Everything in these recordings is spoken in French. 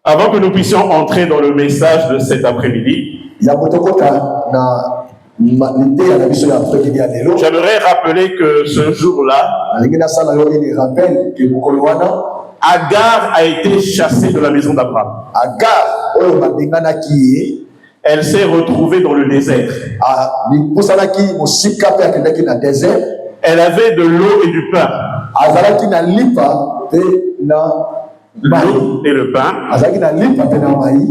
Avant que nous puissions entrer dans le message de cet après-midi, j'aimerais rappeler que ce jour-là, Agar a été chassée de la maison d'Abraham. Elle s'est retrouvée dans le désert. Elle avait de l'eau et du pain. L'eau et le pain.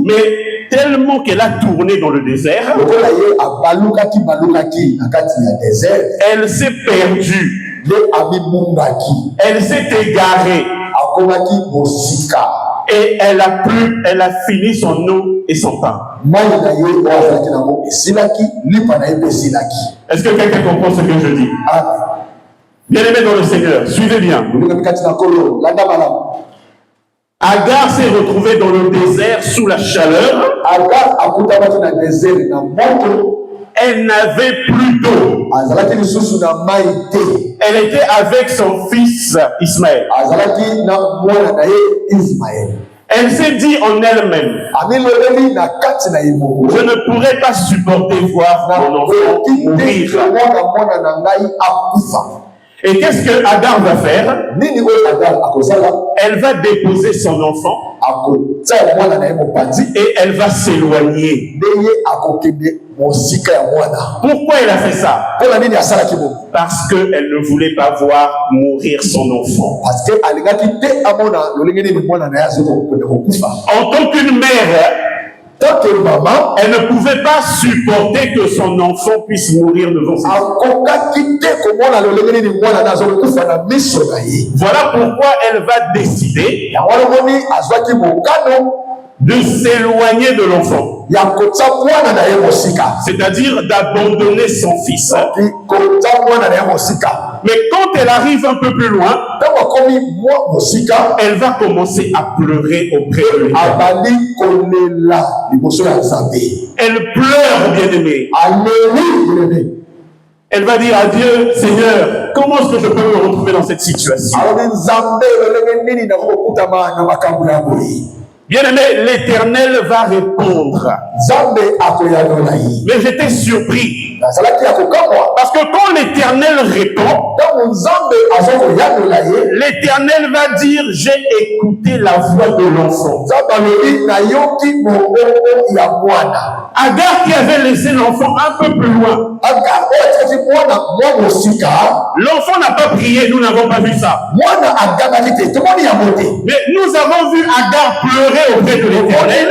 Mais tellement qu'elle a tourné dans le désert, elle s'est perdue. Elle s'est égarée. Et elle a fini son eau et son pain. Est-ce que quelqu'un comprend ce que je dis? Bien-aimés dans le Seigneur, suivez bien. Agar s'est retrouvée dans le désert sous la chaleur. Elle n'avait plus d'eau. Elle était avec son fils Ismaël. Elle s'est dit en elle-même, je ne pourrais pas supporter voir mon enfant mourir. Et qu'est-ce que Agar va faire? Elle va déposer son enfant et elle va s'éloigner. Pourquoi elle a fait ça? Parce qu'elle ne voulait pas voir mourir son enfant. En tant qu'une mère, elle ne pouvait pas supporter que son enfant puisse mourir devant ses yeux. Voilà pourquoi elle va décider de s'éloigner de l'enfant. C'est-à-dire d'abandonner son fils. Mais quand elle arrive un peu plus loin, elle va commencer à pleurer auprès de lui. Elle pleure, bien-aimée. Elle va dire à Dieu, Seigneur, comment est-ce que je peux me retrouver dans cette situation? Bien-aimé, l'Éternel va répondre. Mais j'étais surpris. Parce que quand l'Éternel répond, l'Éternel va dire, j'ai écouté la voix de l'enfant. Agar qui avait laissé l'enfant un peu plus loin. L'enfant n'a pas prié, nous n'avons pas vu ça. Mais nous avons vu Agar pleurer auprès de l'Éternel.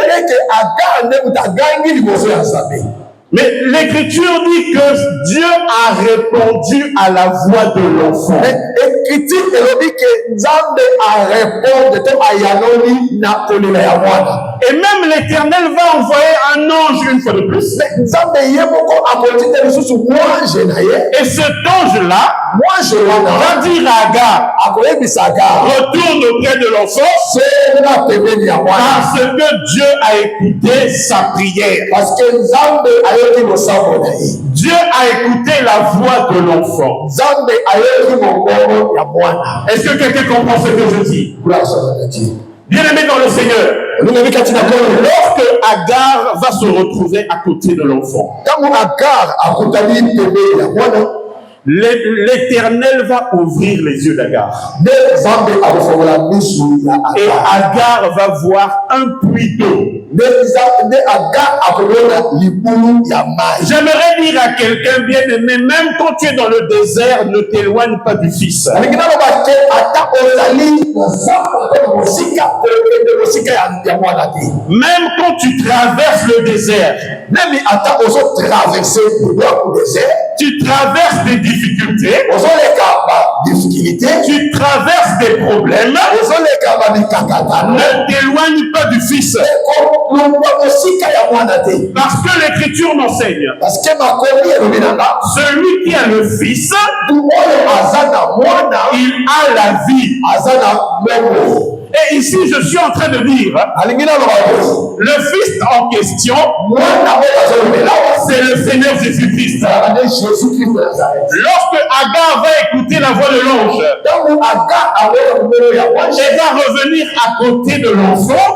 Mais l'Écriture dit que Dieu a répondu à la voix de l'enfant. Et même l'Éternel va envoyer un ange une fois de plus. Et cet ange-là va dire à Agar, retourne auprès de l'enfant, parce que Dieu a écouté sa prière. Dieu a écouté la voix de l'enfant. Est-ce que quelqu'un comprend ce que je dis? Bien-aimé dans le Seigneur, lorsque Agar va se retrouver à côté de l'enfant, l'Éternel va ouvrir les yeux d'Agar. Et Agar va voir un puits d'eau. J'aimerais dire à quelqu'un, bien aimé, même quand tu es dans le désert, ne t'éloigne pas du Fils. Même quand tu traverses le désert, tu traverses des difficultés, tu traverses des problèmes, ne t'éloigne pas du Fils. Parce que l'Écriture m'enseigne, celui qui a le Fils, il a la vie. Et ici, je suis en train de dire, le Fils en question, c'est le Seigneur Jésus-Christ. Lorsque Agar va écouter écouter la voix de l'ange. Elle va revenir à côté de l'enfant.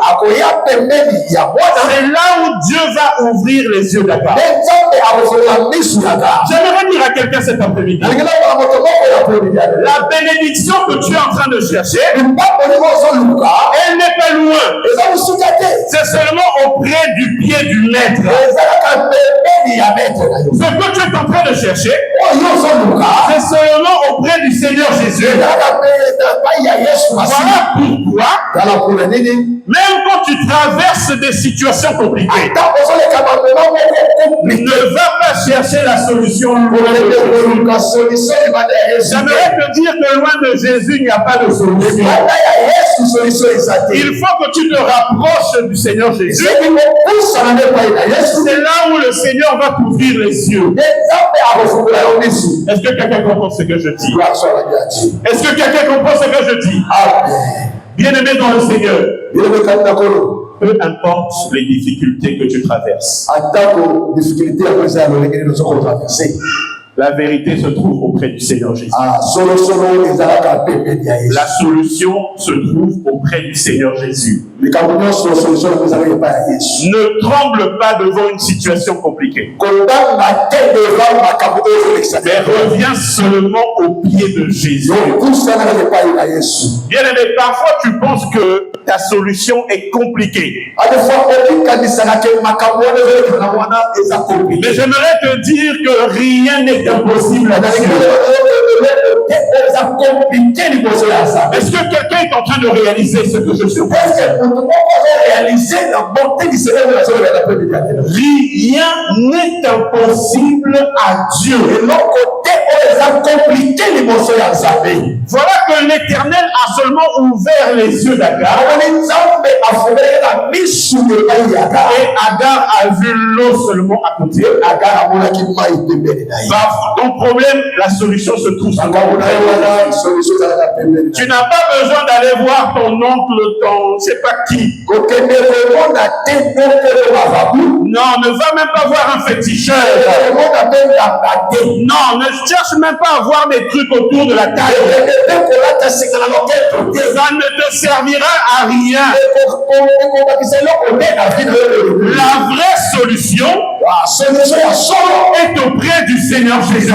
C'est là où Dieu va ouvrir les yeux d'Agar. J'aimerais dire à quelqu'un cet après-midi, la bénédiction que tu es en train de chercher, elle n'est pas loin. C'est seulement auprès du pied du maître. Ce que tu es en train de chercher, c'est seulement auprès du Seigneur Jésus. Voilà pourquoi, même quand tu traverses des situations compliquées, ne va pas chercher la solution loin de Jésus. J'aimerais te dire que loin de Jésus, il n'y a pas de solution. Il faut que tu te rapproches du Seigneur Jésus. C'est là où le Seigneur va t'ouvrir les yeux. Est-ce que quelqu'un comprend ce que je dis? Est-ce que quelqu'un comprend ce que je dis? Bien-aimé dans le Seigneur, peu importe les difficultés que tu traverses, la vérité se trouve auprès du Seigneur Jésus. La solution se trouve auprès du Seigneur Jésus. Ne tremble pas devant une situation compliquée. Mais reviens seulement au pied de Jésus. Bien aimé, parfois tu penses que ta solution est compliquée. Mais j'aimerais te dire que rien n'est impossible à Dieu. Est-ce que quelqu'un est en train de réaliser ce que je suis? Rien n'est impossible à Dieu. Voilà que l'Éternel a seulement ouvert les yeux d'Agar. Et Agar a vu l'eau seulement à côté. Ton problème, la solution se trouve sur toi. Tu n'as pas besoin d'aller voir ton oncle, ton je sais pas qui. Non, ne va même pas voir un féticheur. Non, ne cherche même pas à voir des trucs autour de la table. Ça ne te servira à rien. La vraie solution est auprès du Seigneur Jésus-Christ.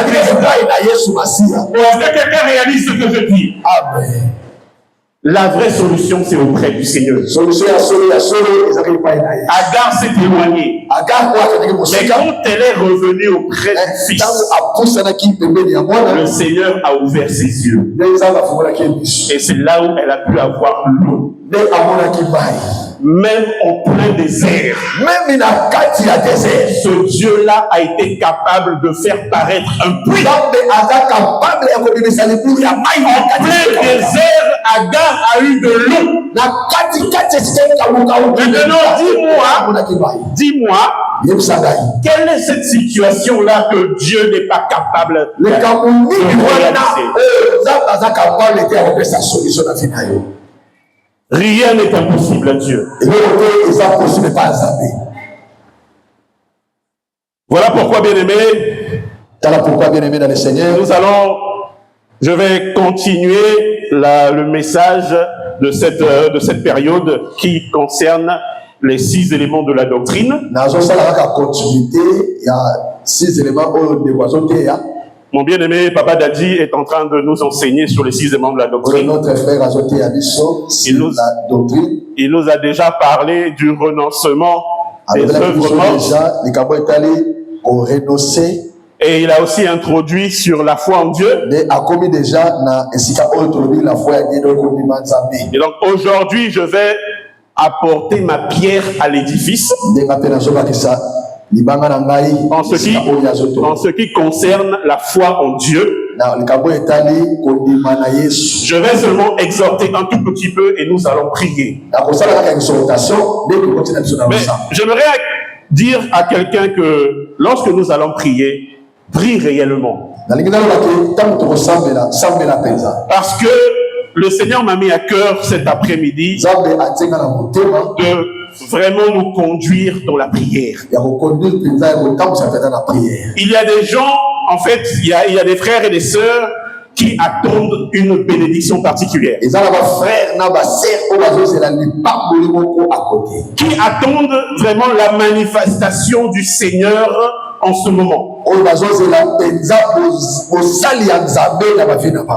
Est-ce que quelqu'un réalise ce que je dis? Amen. La vraie solution, c'est auprès du Seigneur. Agar s'est éloignée. Mais quand elle est revenue auprès du Fils, le Seigneur a ouvert ses yeux. Et c'est là où elle a pu avoir l'eau. Même en plein désert, ce Dieu-là a été capable de faire paraître un puits. En plein désert, Agar a eu de l'eau. Maintenant, dis-moi, quelle est cette situation-là que Dieu n'est pas capable de réaliser? Rien n'est impossible à Dieu. Voilà pourquoi, bien-aimé, dans le Seigneur, je vais continuer le message de cette période qui concerne les 6 éléments de la doctrine. Mon bien-aimé Papa Dadji est en train de nous enseigner sur les 6 éléments de la doctrine. Il nous a déjà parlé du renoncement des œuvres mortes. Et il a aussi introduit sur la foi en Dieu. Et donc aujourd'hui, je vais apporter ma pierre à l'édifice en ce qui concerne la foi en Dieu. Je vais seulement exhorter un tout petit peu et nous allons prier. Mais j'aimerais dire à quelqu'un que lorsque nous allons prier, prie réellement. Parce que le Seigneur m'a mis à cœur cet après-midi de vraiment nous conduire dans la prière. Il y a des gens, en fait, il y a des frères et des sœurs qui attendent une bénédiction particulière. Qui attendent vraiment la manifestation du Seigneur en ce moment.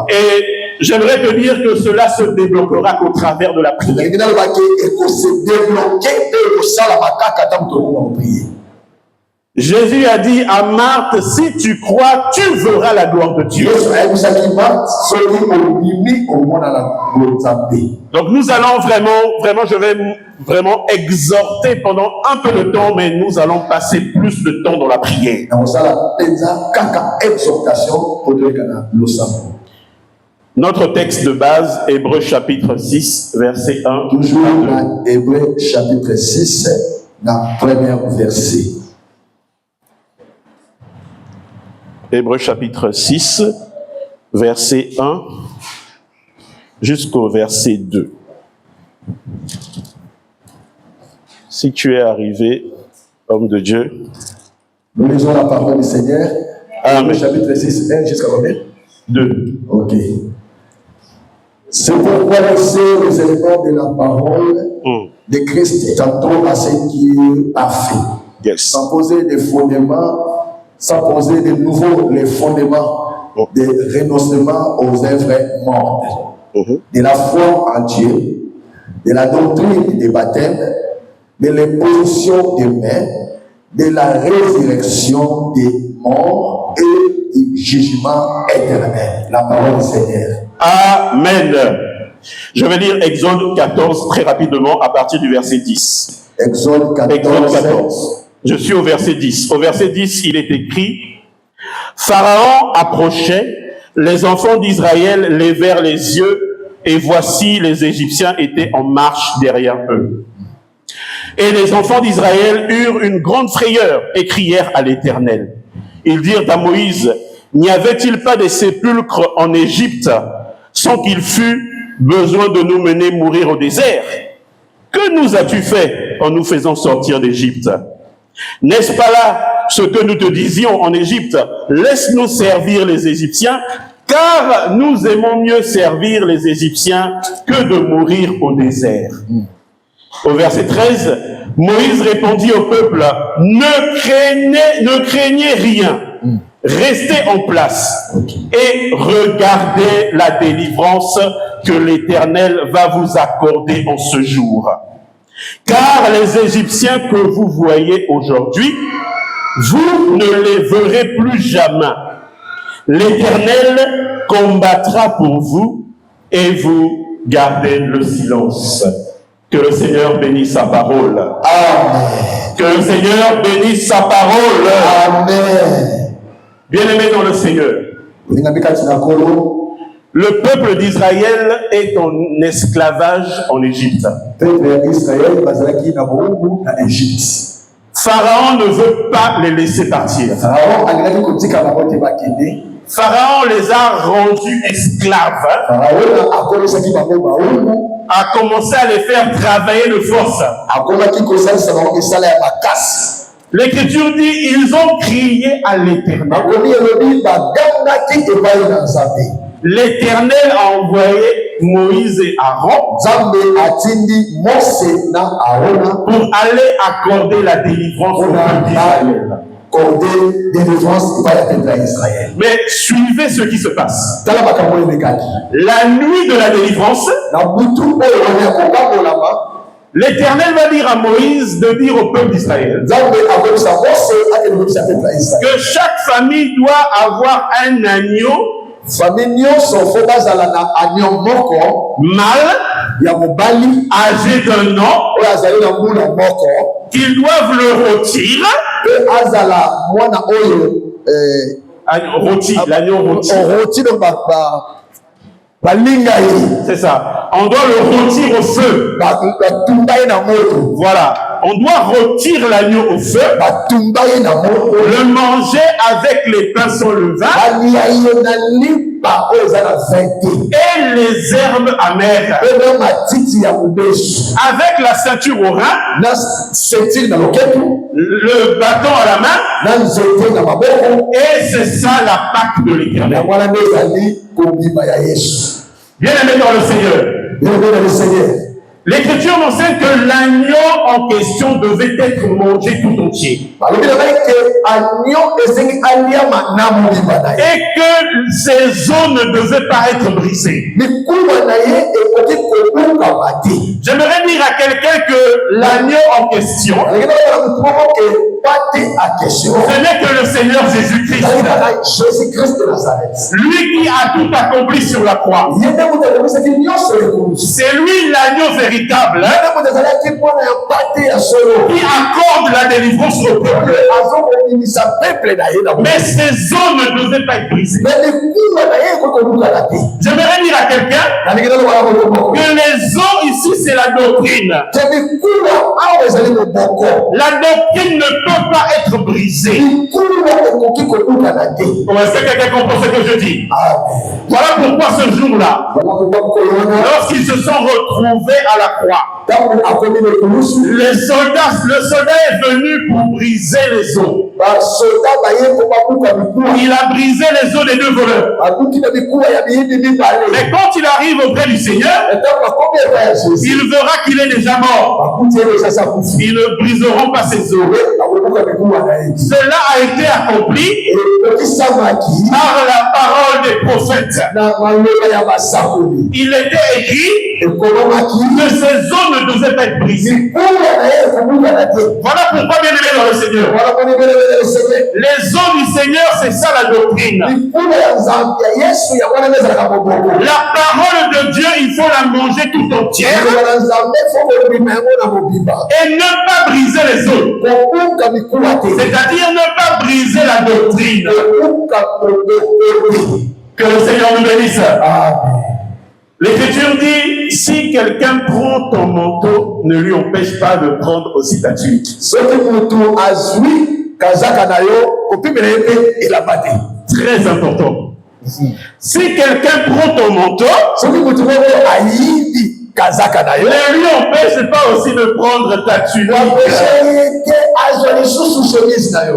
Et j'aimerais te dire que cela se débloquera qu'au travers de la prière. Jésus a dit à Marthe, si tu crois, tu verras la gloire de Dieu. Donc nous allons vraiment, je vais vraiment exhorter pendant un peu de temps, mais nous allons passer plus de temps dans la prière. Notre texte de base, Hébreux chapitre 6, verset 1. Toujours dans Hébreux chapitre 6, la première verset. Hébreux chapitre 6, verset 1 jusqu'au verset 2. Si tu es arrivé, homme de Dieu. Nous lisons la parole du Seigneur. Hébreux chapitre 6, 1 jusqu'à combien? 2. Ok. C'est pourquoi laisser les éléments de la parole de Christ tantôt à ce qu'il a fait. Yes. Sans poser des fondements, sans poser de nouveau les fondements de renoncement aux œuvres mortes, de la foi en Dieu, de la doctrine des baptêmes, de l'imposition des mains, de la résurrection des morts et du jugement éternel. La parole du Seigneur. Amen. Je vais lire Exode 14 très rapidement à partir du verset 10. Exode 14. Je suis au verset 10. Au verset 10, il est écrit, Pharaon approchait, les enfants d'Israël levèrent les yeux, et voici les Égyptiens étaient en marche derrière eux. Et les enfants d'Israël eurent une grande frayeur et crièrent à l'Éternel. Ils dirent à Moïse, n'y avait-il pas des sépulcres en Égypte sans qu'il fût besoin de nous mener mourir au désert? Que nous as-tu fait en nous faisant sortir d'Égypte? N'est-ce pas là ce que nous te disions en Égypte? Laisse-nous servir les Égyptiens, car nous aimons mieux servir les Égyptiens que de mourir au désert. Au verset 13, Moïse répondit au peuple, ne craignez rien. Restez en place et regardez la délivrance que l'Éternel va vous accorder en ce jour. Car les Égyptiens que vous voyez aujourd'hui, vous ne les verrez plus jamais. L'Éternel combattra pour vous et vous gardez le silence. Que le Seigneur bénisse sa parole. Amen. Que le Seigneur bénisse sa parole. Amen. Bien-aimés dans le Seigneur, le peuple d'Israël est en esclavage en Égypte. Pharaon ne veut pas les laisser partir. Pharaon les a rendus esclaves, a commencé à les faire travailler de force. L'Écriture dit, ils ont crié à l'Éternel. L'Éternel a envoyé Moïse et Aaron pour aller accorder la délivrance au peuple d'Israël. Mais suivez ce qui se passe. La nuit de la délivrance, l'Éternel va dire à Moïse de dire au peuple d'Israël que chaque famille doit avoir un agneau mâle âgé d'un an, qu'ils doivent le rôtir. L'agneau rôti. C'est ça. On doit le rôtir au feu. Voilà. on doit rôtir l'agneau au feu, le manger avec les pains sans levain et les herbes amères, avec la ceinture au rein, le bâton à la main, et c'est ça la Pâque de l'Éternel. Bien-aimé dans le Seigneur, l'Écriture enseigne que l'agneau en question devait être mangé tout entier. Et que ses os ne devaient pas être brisés. J'aimerais dire à quelqu'un que l'agneau en question, ce n'est que le Seigneur Jésus-Christ. Lui qui a tout accompli sur la croix. C'est lui l'agneau véritable, qui accorde la délivrance au peuple. Mais ses os ne devaient pas être brisés. J'aimerais dire à quelqu'un que les os ici, c'est la doctrine. La doctrine ne peut pas être brisée. Est-ce que quelqu'un comprend ce que je dis? Voilà pourquoi ce jour-là, lorsqu'ils se sont retrouvés à la croix, le soldat est venu pour briser les os. Il a brisé les os des deux voleurs. Mais quand il arrive auprès du Seigneur, il verra qu'il est déjà mort. Ils ne briseront pas ses os. Cela a été accompli par la parole des prophètes. Il était écrit que ses os ne devaient pas être brisés. Voilà pourquoi, bien aimé dans le Seigneur, les os du Seigneur, c'est ça la doctrine. La parole de Dieu, il faut la manger tout entière et ne pas briser les os. C'est-à-dire ne pas briser la doctrine. Que le Seigneur nous bénisse. L'Écriture dit, si quelqu'un prend ton manteau, ne lui empêche pas de prendre aussi ta tunique. Très important. Si quelqu'un prend ton manteau, ne lui empêche pas aussi de prendre ta tunique.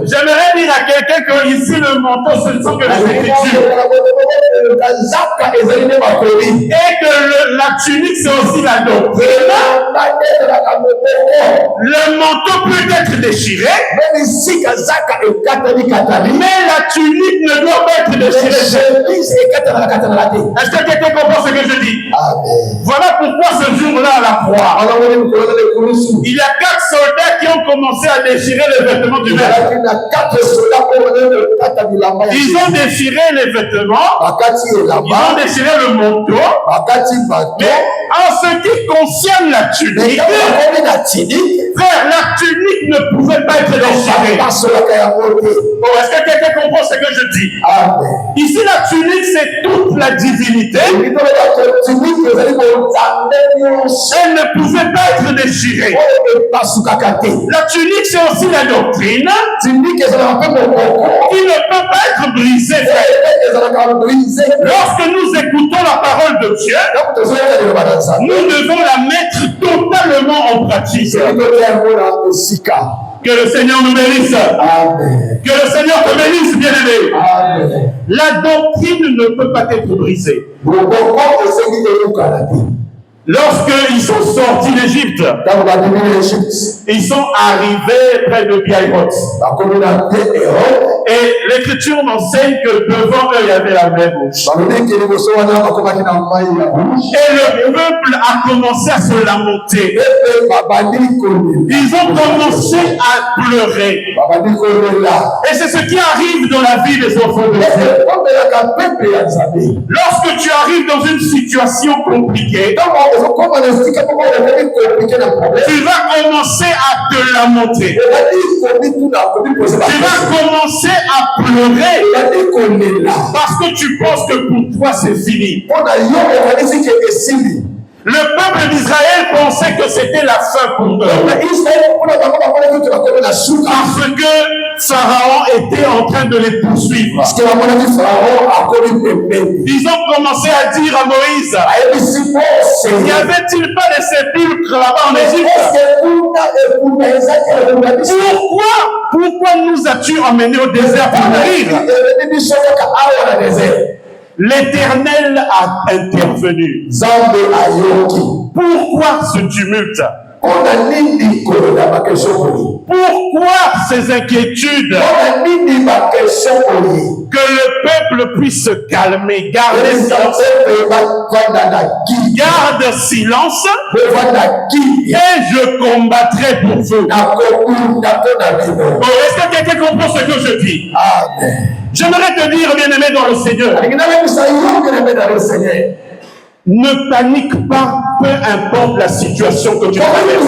J'aimerais dire à quelqu'un que ici le manteau, ce ne sont que les Écritures. Et que la tunique, c'est aussi la doctrine. Le manteau peut être déchiré, mais la tunique ne doit pas être déchirée. Est-ce que quelqu'un comprend ce que je dis? Voilà pourquoi ce jour-là à la croix, il y a 4 soldats qui ont commencé à déchirer les vêtements du maître. Ils ont déchiré les vêtements, ils ont déchiré le manteau. Mais en ce qui concerne la tunique, frère, la tunique ne pouvait pas être déchirée. Est-ce que quelqu'un comprend ce que je dis? Ici, la tunique, c'est toute la divinité. Elle ne pouvait pas être déchirée. La tunique, c'est aussi la doctrine qui ne peut pas être brisée. Lorsque nous écoutons la parole de Dieu, nous devons la mettre totalement en pratique. Que le Seigneur nous bénisse. Amen. Que le Seigneur te bénisse, bien-aimé. La doctrine ne peut pas être brisée. Lorsqu'ils sont sortis d'Égypte, ils sont arrivés près de Biaïroth. Et l'Écriture m'enseigne que devant eux, il y avait la mer rouge. Et le peuple a commencé à se lamenter. Ils ont commencé à pleurer. Et c'est ce qui arrive dans la vie des enfants de Dieu. Lorsque tu arrives dans une situation compliquée, tu vas commencer à te lamenter. Tu vas commencer à pleurer parce que tu penses que pour toi c'est fini. Le peuple d'Israël pensait que c'était la fin pour eux. Parce que Pharaon était en train de les poursuivre. Ils ont commencé à dire à Moïse, n'y avait-il pas des sépulcres là-bas en Égypte? Pourquoi nous as-tu emmenés au désert pour mourir? L'Éternel a intervenu. Pourquoi ce tumulte? Pourquoi ces inquiétudes? Que le peuple puisse se calmer, garde silence, et je combattrai pour vous. Bon, est-ce que quelqu'un comprend ce que je dis? Amen. J'aimerais te dire, bien-aimé dans le Seigneur, ne panique pas, peu importe la situation que tu traverses.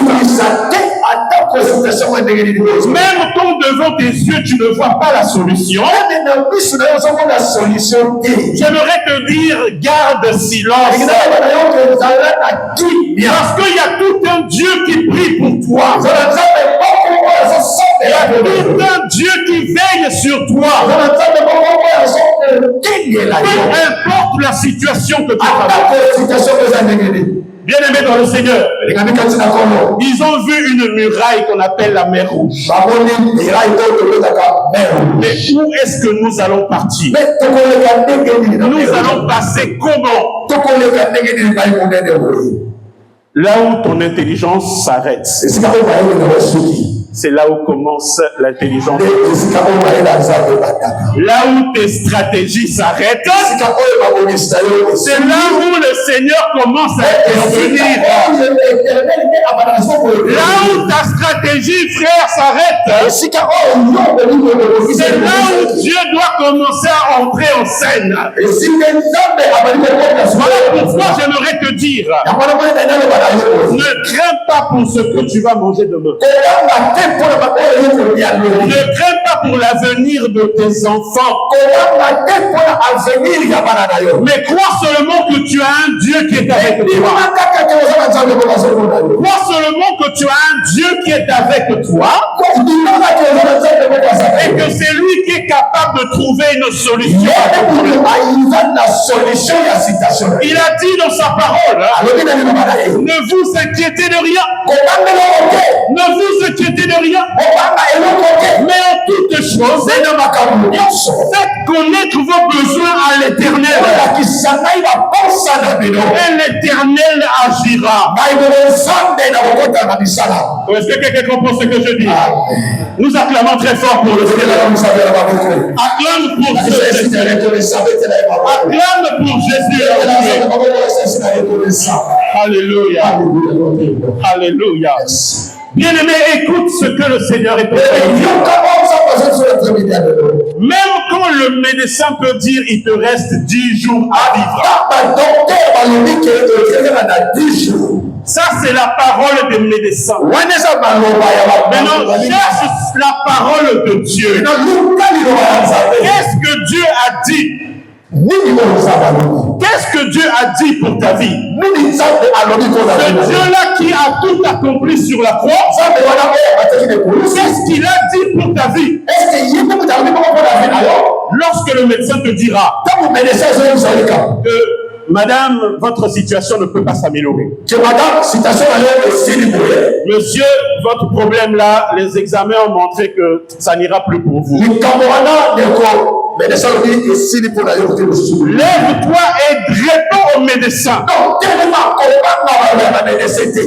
Même quand devant tes yeux, tu ne vois pas la solution. J'aimerais te dire, garde silence. Parce qu'il y a tout un Dieu qui prie pour toi. Il y a tout un Dieu qui veille sur toi. Peu importe la situation que tu traverses. Bien-aimés dans le Seigneur, ils ont vu une muraille qu'on appelle la mer Rouge. Mais où est-ce que nous allons partir? Nous allons passer comment? Là où ton intelligence s'arrête, c'est là où commence l'intelligence. Là où tes stratégies s'arrêtent, c'est là où le Seigneur commence à intervenir. Là où ta stratégie, frère, s'arrête, c'est là où Dieu doit commencer à entrer en scène. Voilà pourquoi j'aimerais te dire, ne crains pas pour ce que tu vas manger demain. Ne crains pas pour l'avenir de tes enfants. Mais crois seulement que tu as un Dieu qui est avec toi. Crois seulement que tu as un Dieu qui est avec toi. Et que c'est lui qui est capable de trouver une solution. Il a dit dans sa parole, ne vous inquiétez de rien. Ne vous inquiétez de rien. Mais en toutes choses, faites connaître vos besoins à l'Éternel. Et l'Éternel agira. Est-ce que quelqu'un comprend ce que je dis? Nous acclamons très fort pour le Seigneur. Acclame pour Jésus. Acclame pour Jésus. Alléluia. Alléluia. Bien-aimé, écoute ce que le Seigneur est en train de dire. Même quand le médecin peut dire il te reste 10 jours à vivre. Ça, c'est la parole des médecins. Maintenant, cherche la parole de Dieu. Qu'est-ce que Dieu a dit? Qu'est-ce que Dieu a dit pour ta vie? Ce Dieu-là qui a tout accompli sur la croix, qu'est-ce qu'il a dit pour ta vie? Lorsque le médecin te dira que madame, votre situation ne peut pas s'améliorer. Monsieur, votre problème là, les examens ont montré que ça n'ira plus pour vous. Lève-toi et réponds au médecin.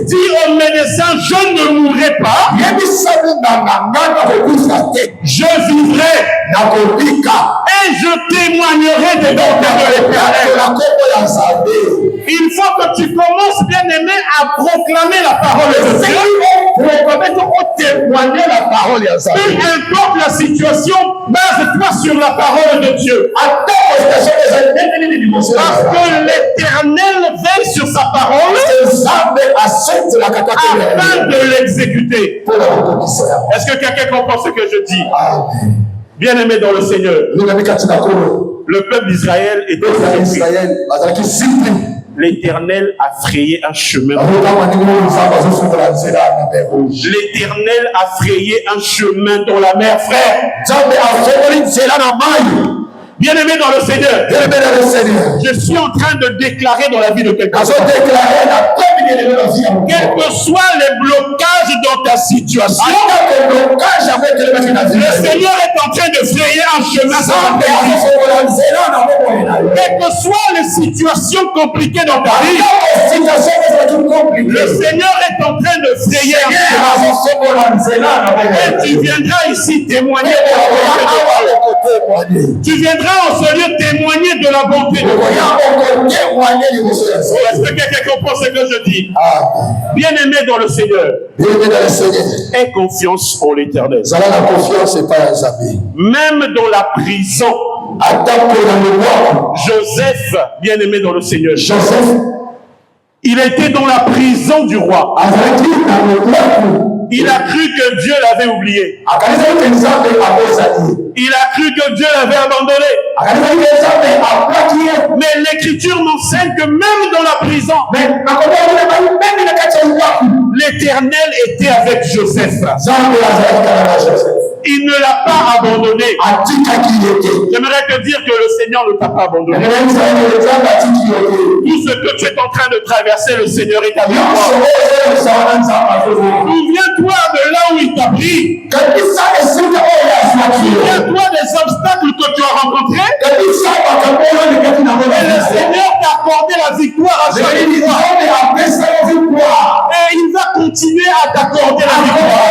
Dis au médecin, je ne mourrai pas. Je vivrai. Et je témoignerai des bontés de l'Éternel. Il faut que tu commences, bien aimé, à proclamer la parole de Dieu. Peu importe la situation, base-toi sur la parole de Dieu. Parce que l'Éternel veille sur sa parole afin de l'exécuter. Est-ce que quelqu'un comprend ce que je dis? Bien-aimé dans le Seigneur, le peuple d'Israël était surpris. l'Éternel a frayé un chemin. L'Éternel a frayé un chemin dans la mer, frère. Bien-aimé dans le Seigneur, je suis en train de déclarer dans la vie de quelqu'un. Quels que soient les blocages dans ta situation, le Seigneur est en train de frayer un chemin dans ta vie. Quelles que soient les situations compliquées dans ta vie, le Seigneur est en train de frayer un chemin. Et tu viendras ici témoigner de la bonté de Dieu. Tu viendras en ce lieu témoigner de la bonté de Dieu. Est-ce que quelqu'un comprend ce que je dis? Bien-aimé dans le Seigneur, aie confiance en l'Éternel. Même dans la prison, Joseph, bien-aimé dans le Seigneur, il était dans la prison du roi. Il a cru que Dieu l'avait oublié. Il a cru que Dieu l'avait abandonné. Mais l'Écriture m'enseigne que même dans la prison, l'Éternel était avec Joseph. Il ne l'a pas abandonné. J'aimerais te dire que le Seigneur ne t'a pas abandonné. Tout ce que tu es en train de traverser, le Seigneur est avec toi. Souviens-toi de là où il t'a pris. Souviens-toi des obstacles que tu as rencontrés. Et le Seigneur t'a accordé la victoire à chaque fois. Et il va continuer à t'accorder la victoire.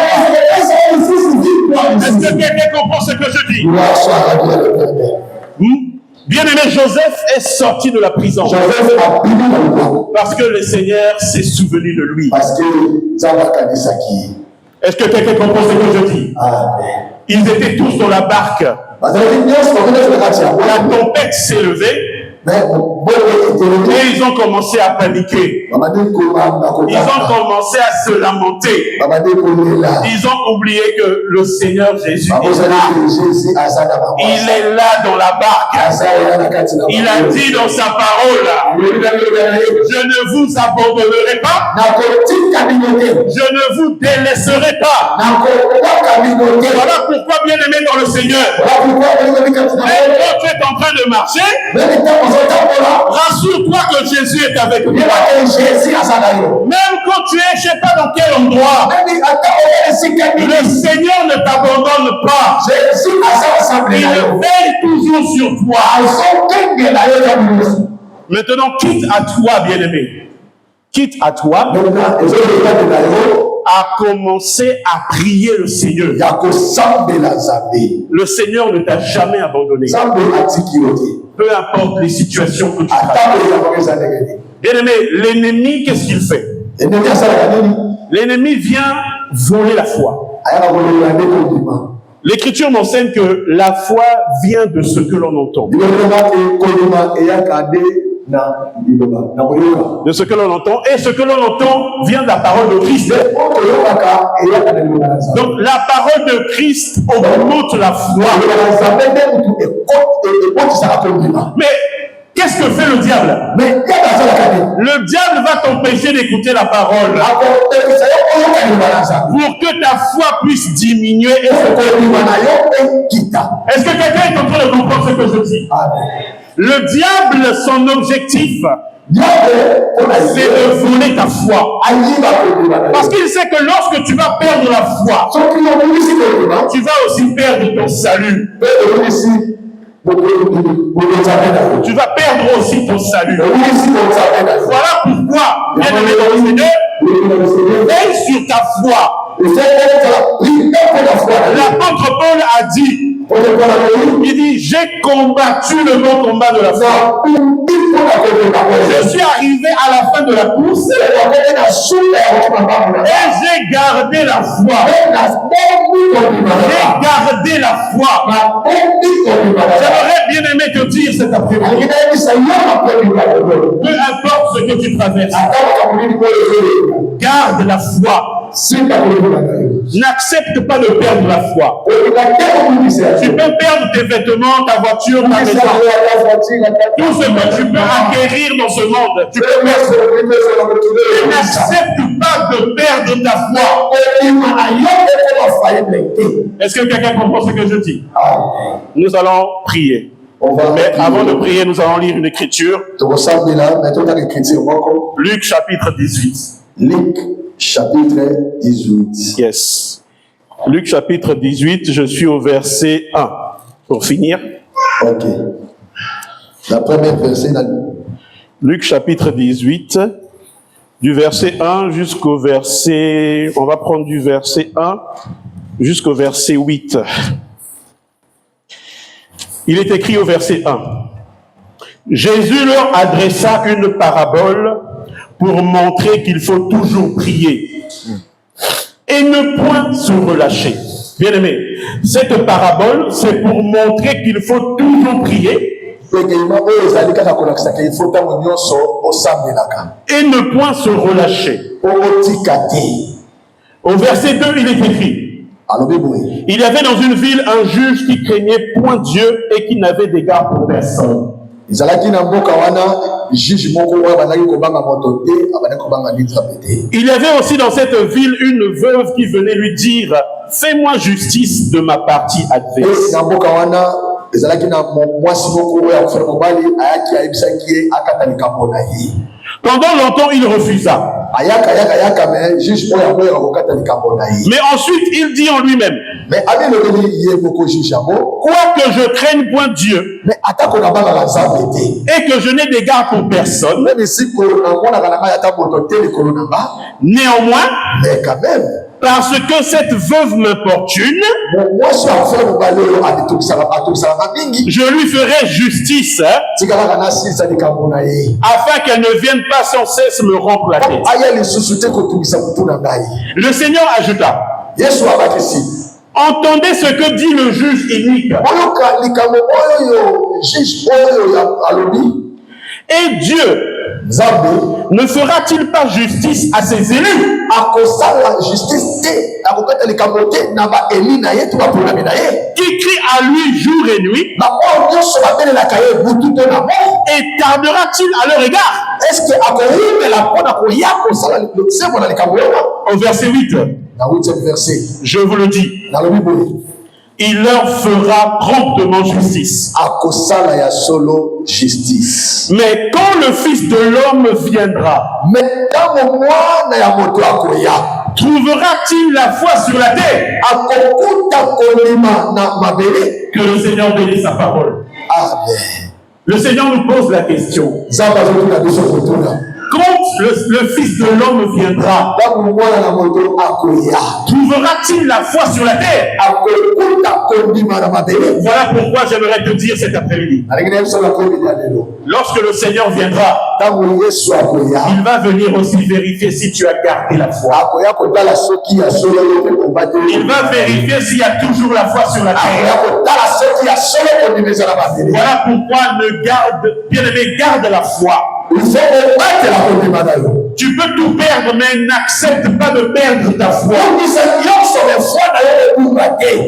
Est-ce que quelqu'un comprend ce que je dis? Bien-aimé, Joseph est sorti de la prison. Parce que le Seigneur s'est souvenu de lui. Est-ce que quelqu'un comprend ce que je dis? Ils étaient tous dans la barque. La tempête s'est levée. Et ils ont commencé à paniquer. Ils ont commencé à se lamenter. Ils ont oublié que le Seigneur Jésus est là. Il est là dans la barque. Il a dit dans sa parole, je ne vous abandonnerai pas. Je ne vous délaisserai pas. Voilà pourquoi, bien aimé dans le Seigneur, même quand tu es en train de marcher, rassure-toi que Jésus est avec toi. Même quand tu es, je ne sais pas dans quel endroit, le Seigneur ne t'abandonne pas. Il veille toujours sur toi. Maintenant, quitte à toi, bien-aimé. Quitte à toi à commencer à prier le Seigneur. Le Seigneur ne t'a jamais abandonné. Peu importe les situations que tu traverses. Bien-aimé, l'ennemi, qu'est-ce qu'il fait? L'ennemi vient voler la foi. L'Écriture m'enseigne que la foi vient de ce que l'on entend. De ce que l'on entend, et ce que l'on entend vient de la parole de Christ. Donc la parole de Christ augmente la foi. Mais qu'est-ce que fait le diable? Le diable va t'empêcher d'écouter la parole pour que ta foi puisse diminuer. Est-ce que quelqu'un est en train de comprendre ce que je dis? Le diable, son objectif, c'est de voler ta foi. Parce qu'il sait que lorsque tu vas perdre la foi, tu vas aussi perdre ton salut. Tu vas perdre aussi ton salut. Voilà pourquoi, bien-aimé dans le Seigneur, veille sur ta foi. L'apôtre Paul a dit, il dit, j'ai combattu le bon combat de la foi. Je suis arrivé à la fin de la course et j'ai gardé la foi. J'ai gardé la foi. J'aimerais bien aimer te dire cet après-midi, peu importe ce que tu traverses, garde la foi. N'accepte pas de perdre la foi. Tu peux perdre tes vêtements, ta voiture, ta maison. Tout ce que tu peux acquérir dans ce monde, tu peux perdre. N'accepte pas de perdre ta foi. Est-ce que quelqu'un comprend ce que je dis? Nous allons prier. Mais avant de prier, nous allons lire une écriture. Luc chapitre 18. Luc chapitre 18. Yes. Luc chapitre 18, je suis au verset 1. Pour finir. Ok. La première verset. Luc chapitre 18, du verset 1 jusqu'au verset... On va prendre du verset 1 jusqu'au verset 8. Il est écrit au verset 1. Jésus leur adressa une parabole pour montrer qu'il faut toujours prier et ne point se relâcher. Bien-aimé, cette parabole, c'est pour montrer qu'il faut toujours prier et ne point se relâcher. Au verset 2, il est écrit: il y avait dans une ville un juge qui craignait point Dieu et qui n'avait d'égard pour personne. Il y avait aussi dans cette ville une veuve qui venait lui dire: fais-moi justice de ma partie adverse. Pendant longtemps, il refusa. Mais ensuite, il dit en lui-même: quoique je craigne point Dieu et que je n'ai d'égard pour personne, néanmoins, parce que cette veuve m'importune, je lui ferai justice, afin qu'elle ne vienne pas sans cesse me rompre la tête. Le Seigneur ajouta: entendez ce que dit le juge inique. Et Dieu ne fera-t-il pas justice à ses élus qui crient à lui jour et nuit, et tardera-t-il à leur égard? Au verset 8, je vous le dis, il leur fera promptement justice. Mais quand le Fils de l'homme viendra, trouvera-t-il la foi sur la terre? Que le Seigneur bénisse sa parole. Amen. Le Seigneur nous pose la question: quand le Fils de l'homme viendra, trouvera-t-il la foi sur la terre? Voilà pourquoi j'aimerais te dire cet après-midi. Lorsque le Seigneur viendra, il va venir aussi vérifier si tu as gardé la foi. Il va vérifier s'il y a toujours la foi sur la terre. Voilà pourquoi bien-aimé, garde la foi. Tu peux tout perdre, mais n'accepte pas de perdre ta foi.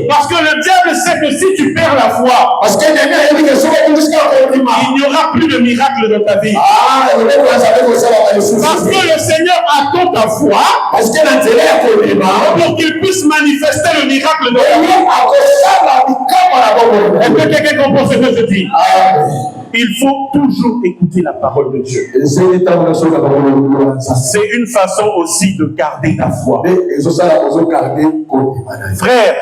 Parce que le diable sait que si tu perds la foi, il n'y aura plus de miracle dans ta vie. Parce que le Seigneur attend ta foi pour qu'il puisse manifester le miracle dans ta vie. Est-ce que quelqu'un comprend ce que je dis? Il faut toujours écouter la parole de Dieu. C'est une façon aussi de garder ta foi. Frère,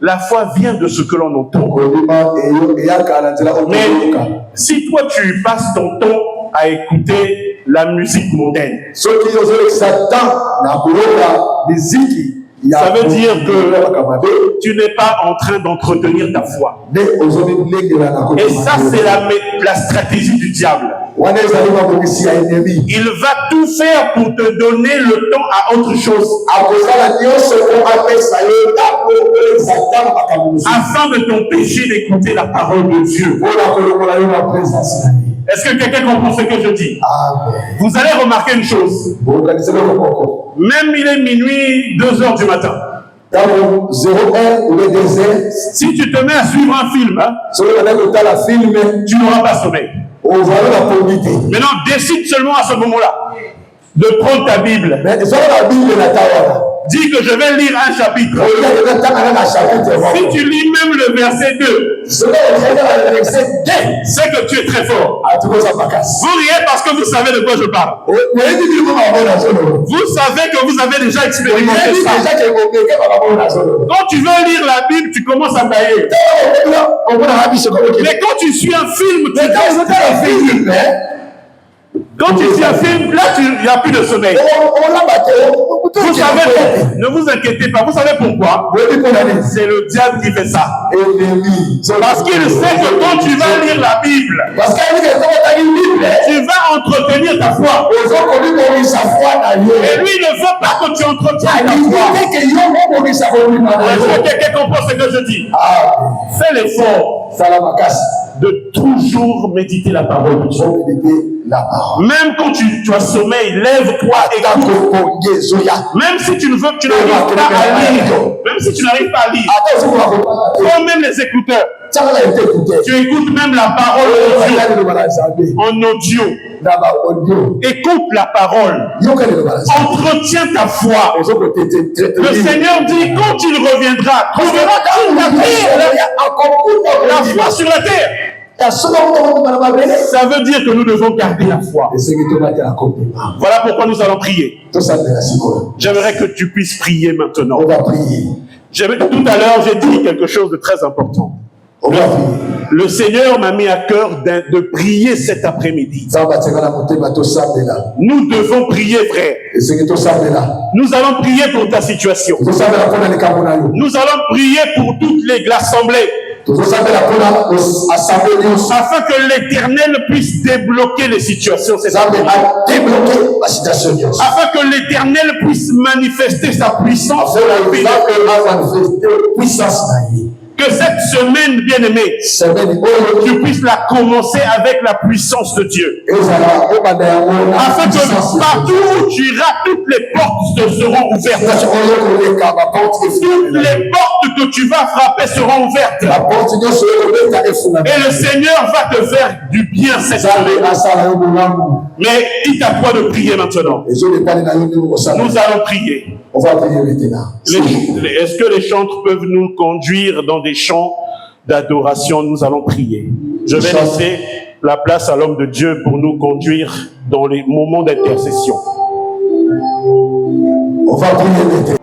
la foi vient de ce que l'on entend. Mais si toi tu passes ton temps à écouter la musique mondaine, ça veut dire que tu n'es pas en train d'entretenir ta foi. Et ça, c'est la stratégie du diable. Il va tout faire pour te donner le temps à autre chose, afin de t'empêcher d'écouter la parole de Dieu. Est-ce que quelqu'un comprend ce que je dis? Amen. Vous allez remarquer une chose. Même il est minuit, 2 heures du matin. Si tu te mets à suivre un film, hein, tu n'auras pas sommeil. Maintenant, décide seulement à ce moment-là de prendre ta Bible. Dis que je vais lire un chapitre. Si tu lis même le verset 2, c'est que tu es très fort. Vous riez parce que vous savez de quoi je parle. Vous savez que vous avez déjà expérimenté ça. Quand tu veux lire la Bible, tu commences à bailler. Mais quand tu suis un film, tu restes. Quand tu suis un film, là, il n'y a plus de sommeil. Vous savez, ne vous inquiétez pas. Vous savez pourquoi? C'est le diable qui fait ça. Parce qu'il sait que quand tu vas lire la Bible, tu vas entretenir ta foi. Et lui ne veut pas que tu entretiennes ta foi. Est-ce que quelqu'un comprend ce que je dis? Fais l'effort de toujours méditer la parole de Dieu. Même quand tu as sommeil, lève-toi et écoute. Même si tu n'arrives pas à lire, prends même les écouteurs. Tu écoutes même la parole de Dieu en audio. Écoute la parole. Entretiens ta foi. Le Seigneur dit, quand il reviendra, trouvera-t-il la foi sur la terre? Ça veut dire que nous devons garder la foi. Voilà pourquoi nous allons prier. J'aimerais que tu puisses prier maintenant. Tout à l'heure, j'ai dit quelque chose de très important. Le Seigneur m'a mis à cœur de prier cet après-midi. Nous devons prier, frère. Nous allons prier pour ta situation. Nous allons prier pour toute l'assemblée. Afin que l'Éternel puisse débloquer les situations. Afin que l'Éternel puisse manifester sa puissance. Que cette semaine, bien-aimée, tu puisses la commencer avec la puissance de Dieu. Afin que partout où tu iras, toutes les portes te seront ouvertes. Toutes les portes que tu vas frapper seront ouvertes. Et le Seigneur va te faire du bien cette semaine. Mais il t'a toi de prier maintenant. Nous allons prier. On va prier maintenant. Est-ce que les chantres peuvent nous conduire dans des chants d'adoration? Nous allons prier. Je vais laisser la place à l'homme de Dieu pour nous conduire dans les moments d'intercession. On va prier maintenant.